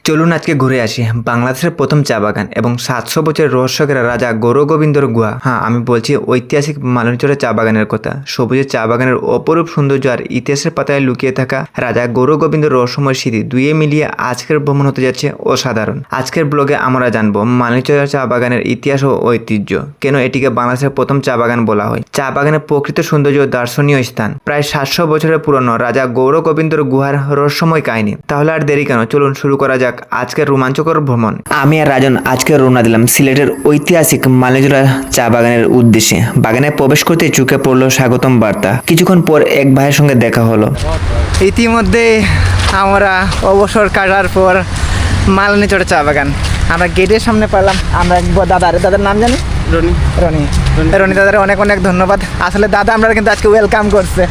চলুন আজকে ঘুরে আসি বাংলাদেশের প্রথম চা বাগান এবং 700 বছরের রহস্যকের রাজা গৌরগোবিন্দর গুহা। হ্যাঁ, আমি বলছি ঐতিহাসিক মালঞ্চরের চা বাগানের কথা। সবুজের চা বাগানের অপরূপ সৌন্দর্য আর ইতিহাসের পাতায় লুকিয়ে থাকা রাজা গৌরগোবিন্দর রহস্যময় স্মৃতি দুইয়ে মিলিয়ে আজকের ভ্রমণ হতে যাচ্ছে অসাধারণ। আজকের ব্লগে আমরা জানবো মালঞ্চরের চা বাগানের ইতিহাস ও ঐতিহ্য, কেন এটিকে বাংলাদেশের প্রথম চা বাগান বলা হয়, চা বাগানের প্রকৃত সৌন্দর্য ও দার্শনীয় স্থান, প্রায় 700 বছরের পুরনো রাজা গৌরগোবিন্দর গুহার রহস্যময় কাহিনী। তাহলে আর দেরি কেন, চলুন শুরু করা যাক আজকের রোমাঞ্চকর ভ্রমণ। আমি আর রাজন আজকে রওনা দিলাম সিলেটের ঐতিহাসিক মালঞ্চরা চা বাগানের উদ্দেশ্যে। বাগানে প্রবেশ করতে চোখে পড়লো স্বাগতম বার্তা। কিছুক্ষণ পর এক ভাইয়ের সঙ্গে দেখা হলো। ইতিমধ্যে আমরা অবসর কাটার পর মালঞ্চরা চা বাগান আমরা গেটের সামনে পেলাম। আমরা দাদার নাম জানি রনি দাদার অনেক অনেক ধন্যবাদ। আসলে দাদা আমরা কিন্তু আজকে ওয়েলকাম করছে।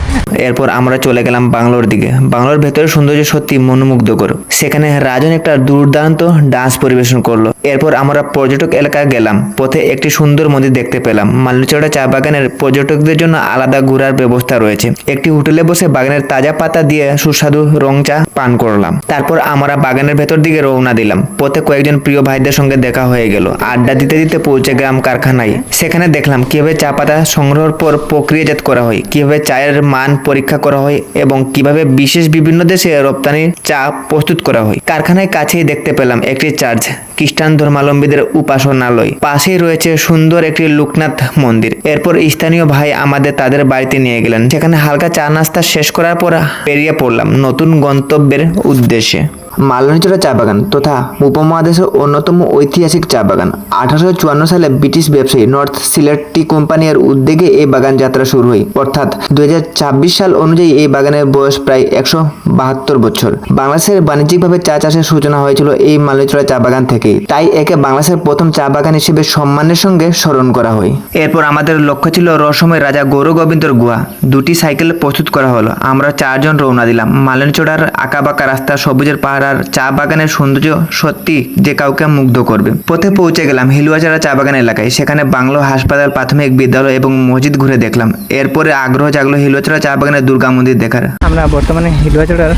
এরপর আমরা চলে গেলাম বাংলোর দিকে। বাংলোর ভেতরে সৌন্দর্য সত্যি মনোমুগ্ধকর। সেখানে রাজন একটা দুর্দান্ত ডান্স পরিবেশন করলো। এরপর আমরা পর্যটক এলাকায় গেলাম। পথে একটি সুন্দর মন্দির দেখতে পেলাম। মালঞ্চরা চা বাগানের পর্যটকদের জন্য আলাদা ঘোরার ব্যবস্থা রয়েছে। একটি হোটেলে বসে বাগানের তাজা পাতা দিয়ে সুস্বাদু রং চা পান করলাম। তারপর আমরা বাগানের ভেতর দিকে রওনা দিলাম। পথে কয়েকজন প্রিয় ভাইদের সঙ্গে দেখা হয়ে গেল। আড্ডা দিতে দিতে পৌঁছে গ্রাম কারখানায়। সেখানে দেখলাম কিভাবে চা পাতা সংগ্রহের পর প্রক্রিয়াজাত করা হয়, কিভাবে চায়ের মান পরীক্ষা করা হয় এবং কিভাবে বিশেষ বিভিন্ন দেশে রপ্তানি চা প্রস্তুত করা হয়। কারখানায় কাছেই দেখতে পেলাম একটি চার্চ, খ্রিস্টান ধর্মাবলম্বীদের উপাসনালয়। পাশেই রয়েছে সুন্দর একটি লোকনাথ মন্দির। এরপর স্থানীয় ভাই আমাদের তাদের বাড়িতে নিয়ে গেলেন। সেখানে হালকা চা নাস্তা শেষ করার পর বেরিয়ে পড়লাম নতুন গন্তব্যের উদ্দেশ্যে। মালঞ্চরা চা বাগান তথা উপমহাদেশের অন্যতম ঐতিহাসিক চা বাগান। 1854 সালে ব্রিটিশ ব্যবসায়ী নর্থ সিলেট টি কোম্পানির উদ্যোগে এই বাগান যাত্রা শুরু হয়। অর্থাৎ 2026 সাল অনুযায়ী এই বাগানের বয়স প্রায় 172 বছর। বাংলাদেশের বাণিজ্যিকভাবে চা চাষের সূচনা হয়েছিল এই মালঞ্চরা চা বাগান থেকেই, তাই একে বাংলাদেশের প্রথম চা বাগান হিসেবে সম্মানের সঙ্গে স্মরণ করা হয়। এরপর আমাদের লক্ষ্য ছিল রহস্যময় রাজা গৌরগোবিন্দর গুহা। দুটি সাইকেল প্রস্তুত করা হলো। আমরা 4 জন রওনা দিলাম। মালঞ্চরার আঁকাবাঁকা রাস্তা, সবুজের পাহাড় আর চা বাগানের সৌন্দর্য সত্যি যে কাউকে মুগ্ধ করবে। পথে পৌঁছে গেলাম হিলুয়াছড়া চা বাগান এলাকায়। সেখানে বাংলো, হাসপাতাল, প্রাথমিক বিদ্যালয় এবং মসজিদ ঘুরে দেখলাম। এরপরে আগ্রহ জাগলো হিলুয়াছড়া চা বাগানের দুর্গা মন্দির দেখার। আমরা বর্তমানে হিলুয়াছড়ার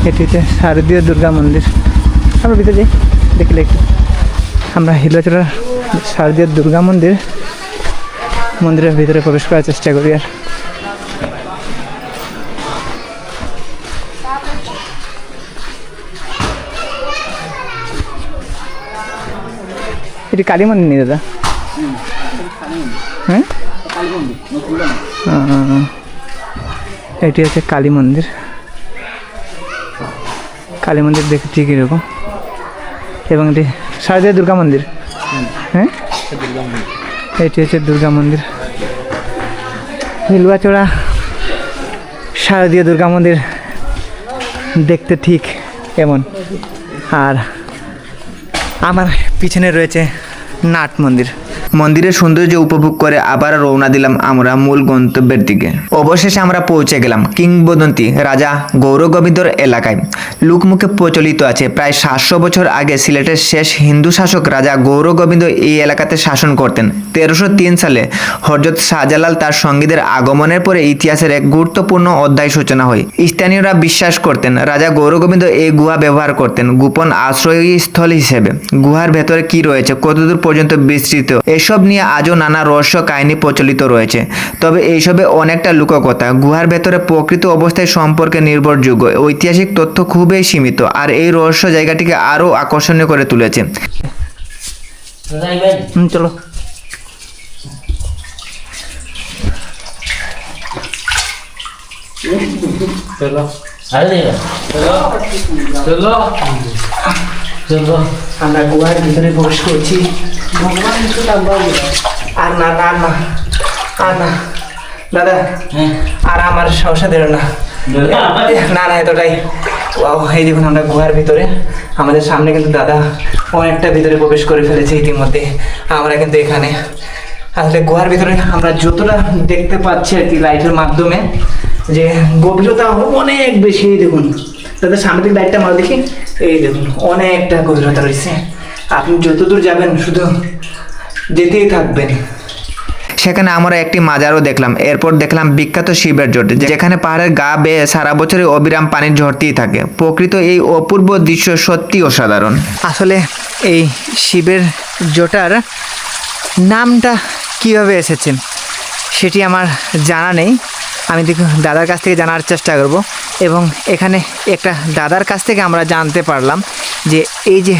এটিতে শারদীয় দুর্গা মন্দির। আমরা ভিতরে যাই, দেখলে একটু। আমরা হিলুয়াছড়ার শারদীয় দুর্গা মন্দিরের ভিতরে প্রবেশ করার চেষ্টা করি। আর এটি কালী মন্দির নেই দাদা? হ্যাঁ, এটি হচ্ছে কালী মন্দির। কালী মন্দির দেখে ঠিক এরকম, এবং এটি শারদীয় দুর্গা মন্দির। হ্যাঁ, এটি হচ্ছে দুর্গা মন্দির। হিলুয়াছড়া শারদীয় দুর্গা মন্দির দেখতে ঠিক এমন। আর আমার পিছনে রয়েছে নাট মন্দির। মন্দিরের সৌন্দর্য উপভোগ করে আবার রওনা দিলাম আমরা মূল গন্তব্যের দিকে। অবশেষে আমরা পৌঁছে গেলাম কিংবদন্তি রাজা গৌরগোবিন্দর এলাকায়। লোকমুখে প্রচলিত আছে প্রায় 700 বছর আগে সিলেটের শেষ হিন্দু শাসক রাজা গৌরগোবিন্দ এই এলাকাতে শাসন করতেন। 1303 সালে হযরত শাহজালাল তার সঙ্গীদের আগমনের পরে ইতিহাসের এক গুরুত্বপূর্ণ অধ্যায় সূচনা হয়। স্থানীয়রা বিশ্বাস করতেন রাজা গৌরগোবিন্দ এই গুহা ব্যবহার করতেন গোপন আশ্রয়স্থল হিসেবে। গুহার ভেতরে কি রয়েছে, কতদূর পর্যন্ত বিস্তৃত, এসব নিয়ে আজও নানা রহস্য কাহিনী প্রচলিত রয়েছে। তবে এইসবে অনেকটা লোককথা। গুহার ভেতরে প্রকৃত অবস্থায় সম্পর্কে নির্ভরযোগ্য ঐতিহাসিক তথ্য খুবই সীমিত, আর এই রহস্য জায়গাটিকে আরও আকর্ষণীয় করে তুলেছে। চলো আমরা গুহার ভিতরে প্রবেশ করছি। আর না দাদা, আর আমার সমস্যা দিল না এতটাই। এই দেখুন, আমরা গুহার ভিতরে, আমাদের সামনে কিন্তু দাদা অনেকটা ভিতরে প্রবেশ করে ফেলেছে ইতিমধ্যে। আমরা কিন্তু এখানে আসলে গুহার ভিতরে আমরা যতটা দেখতে পাচ্ছি আর কি লাইটের মাধ্যমে, যে গভীরতা অনেক বেশি। দেখুন দাদা, সামনে থেকে লাইটটা মারা দেখি, এই দেখুন অনেকটা গভীরতা রয়েছে। আপনি যতদূর যাবেন শুধু যেতেই থাকবেন। সেখানে আমরা একটি মাজারও দেখলাম। এরপর দেখলাম বিখ্যাত শিবের জোট, যেখানে পাহাড়ের গা বেয়ে সারা বছরই অবিরাম পানির ঝরতেই থাকে। প্রকৃত এই অপূর্ব দৃশ্য সত্যি অসাধারণ। আসলে এই শিবের জোটার নামটা কিভাবে এসেছে সেটি আমার জানা নেই। আমি দাদার কাছ থেকে জানার চেষ্টা করব, এবং এখানে একটা দাদার কাছ থেকে আমরা জানতে পারলাম যে এই যে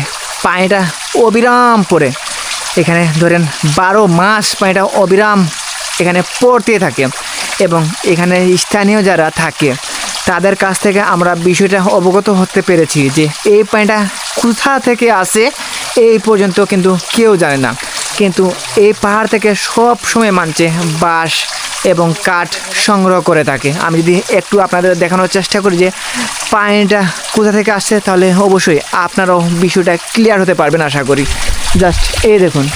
পানিটা অবিরাম পড়ে, এখানে ধরেন 12 মাস পানিটা অবিরাম এখানে পড়তে থাকে, এবং এখানে স্থানীয় যারা থাকে তাদের কাছ থেকে আমরা বিষয়টা অবগত হতে পেরেছি যে এই পানিটা কোথা থেকে আসে এই পর্যন্ত কিন্তু কেউ জানে না। কিন্তু এই পাহাড় থেকে সব সময় মানছে বাঁশ এবং কাঠ সংগ্রহ করে থাকে। আমি যদি একটু আপনাদের দেখানোর চেষ্টা করি যে পানিটা কোথা থেকে আসছে, তাহলে অবশ্যই আপনারাও বিষয়টা ক্লিয়ার হতে পারবেন আশা করি। জাস্ট এই দেখুন,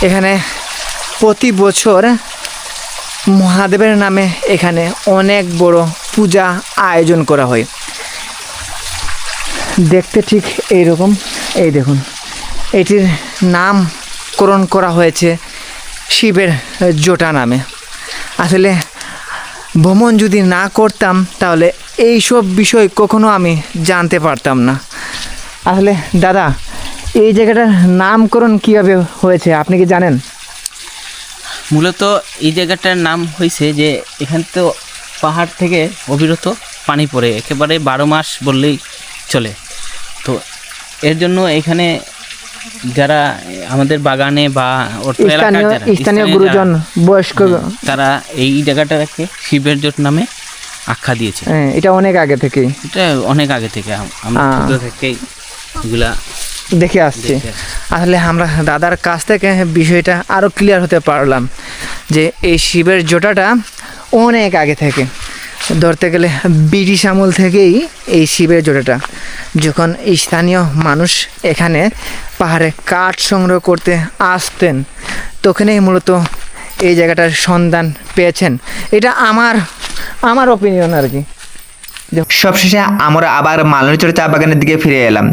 এখানে প্রতি বছর মহাদেবের নামে এখানে অনেক বড় পূজা আয়োজন করা হয়। দেখতে ঠিক এইরকম, এই দেখুন, এটির নামকরণ করা হয়েছে শিবের জোটা নামে। আসলে ভ্রমণ যদি না করতাম তাহলে এই সব বিষয় কখনো আমি জানতে পারতাম না। আসলে দাদা, এই জায়গাটার নামকরণ কীভাবে হয়েছে আপনি কি জানেন? মূলত এই জায়গাটার নাম হয়েছে যে এখান তো পাহাড় থেকে অবিরত পানি পড়ে, একেবারে 12 মাস বললেই চলে। তো এর জন্য এখানে যারা আমাদের বাগানে বা অর্থ এলাকার যারা স্থানীয় গুরুজন বয়স্ক, তারা এই জায়গাটাকে শিবের জোট নামে আখ্যা দিয়েছে। এটা অনেক আগে থেকে, এটা অনেক আগে থেকে আমরা ছোট থেকেই এগুলা দেখে আসছি। আসলে আমরা দাদার কাছ থেকে বিষয়টা আরও ক্লিয়ার হতে পারলাম যে এই শিবের জোটাটা অনেক আগে থেকে, ধরতে গেলে ব্রিটিশ আমল থেকেই এই শিবের জোটাটা, যখন স্থানীয় মানুষ এখানে পাহাড়ে কাঠ সংগ্রহ করতে আসতেন তখনই মূলত এই জায়গাটার সন্ধান পেয়েছেন। এটা আমার অপিনিয়ন আর কি। সবশেষে আমরা আবার মালনীচর চা বাগানের দিকে ফিরে এলাম।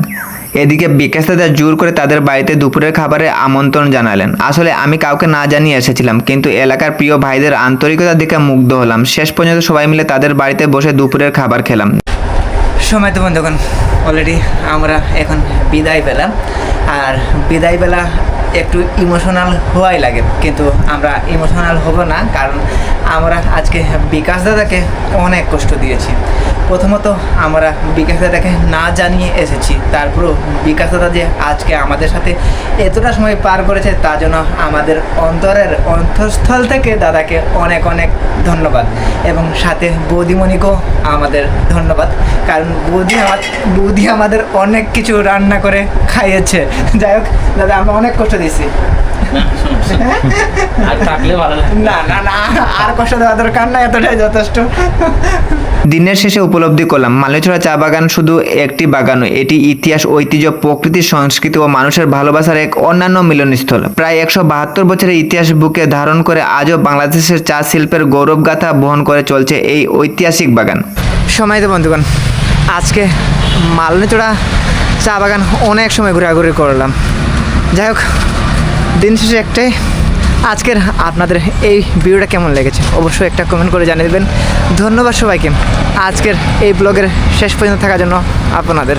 এদিকে বিকাশ দাদা জোর করে তাদের বাড়িতে দুপুরের খাবারে আমন্ত্রণ জানালেন। আসলে আমি কাউকে না জানিয়ে এসেছিলাম, কিন্তু এলাকার প্রিয় ভাইদের আন্তরিকতা দেখে মুগ্ধ হলাম। শেষ পর্যন্ত সবাই মিলে তাদের বাড়িতে বসে দুপুরের খাবার খেলাম। সময় তো বন্ধুগণ, অলরেডি আমরা এখন বিদায় পেলাম, আর বিদায় বেলা একটু ইমোশনাল হওয়াই লাগে, কিন্তু আমরা ইমোশনাল হব না, কারণ আমরা আজকে বিকাশ দাদাকে অনেক কষ্ট দিয়েছি। প্রথমত আমরা বিকাশ দাদাকে না জানিয়ে এসেছি, তারপরও বিকাশ দাদা যে আজকে আমাদের সাথে এতটা সময় পার করেছে তার জন্য আমাদের অন্তরের অন্তঃস্থল থেকে দাদাকে অনেক অনেক ধন্যবাদ, এবং সাথে বৌদিমণিকেও আমাদের ধন্যবাদ, কারণ বৌদি আমাদের অনেক কিছু রান্না করে খাইয়েছে। যাই হোক দাদা, আমরা অনেক কষ্ট দিয়েছি। আর থাকলে ভালো লাগে। না না না, আর কষ্ট দেওয়া দরকার না, এতটাই যথেষ্ট। দিনের শেষে উপলব্ধি করলাম মালনীচর চা বাগান শুধু একটি বাগান নয়, এটি ইতিহাস, ঐতিহ্য, প্রকৃতি, সংস্কৃতি ও মানুষের ভালোবাসার এক অন্যান্য মিলনস্থল। প্রায় 172 বছরের ইতিহাস বুকে ধারণ করে আজও বাংলাদেশের চা শিল্পের গৌরবগাথা বহন করে চলছে এই ঐতিহাসিক বাগান। সময় তো বন্ধুগণ, আজকে মালনীচড়া চা বাগান অনেক সময় ঘোরাঘুরি করলাম। যাই হোক, দিন শেষে একটাই, আজকের আপনাদের এই ভিডিওটা কেমন লেগেছে অবশ্যই একটা কমেন্ট করে জানিয়ে দেবেন। ধন্যবাদ সবাইকে আজকের এই ব্লগের শেষ পর্যন্ত থাকার জন্য আপনাদের।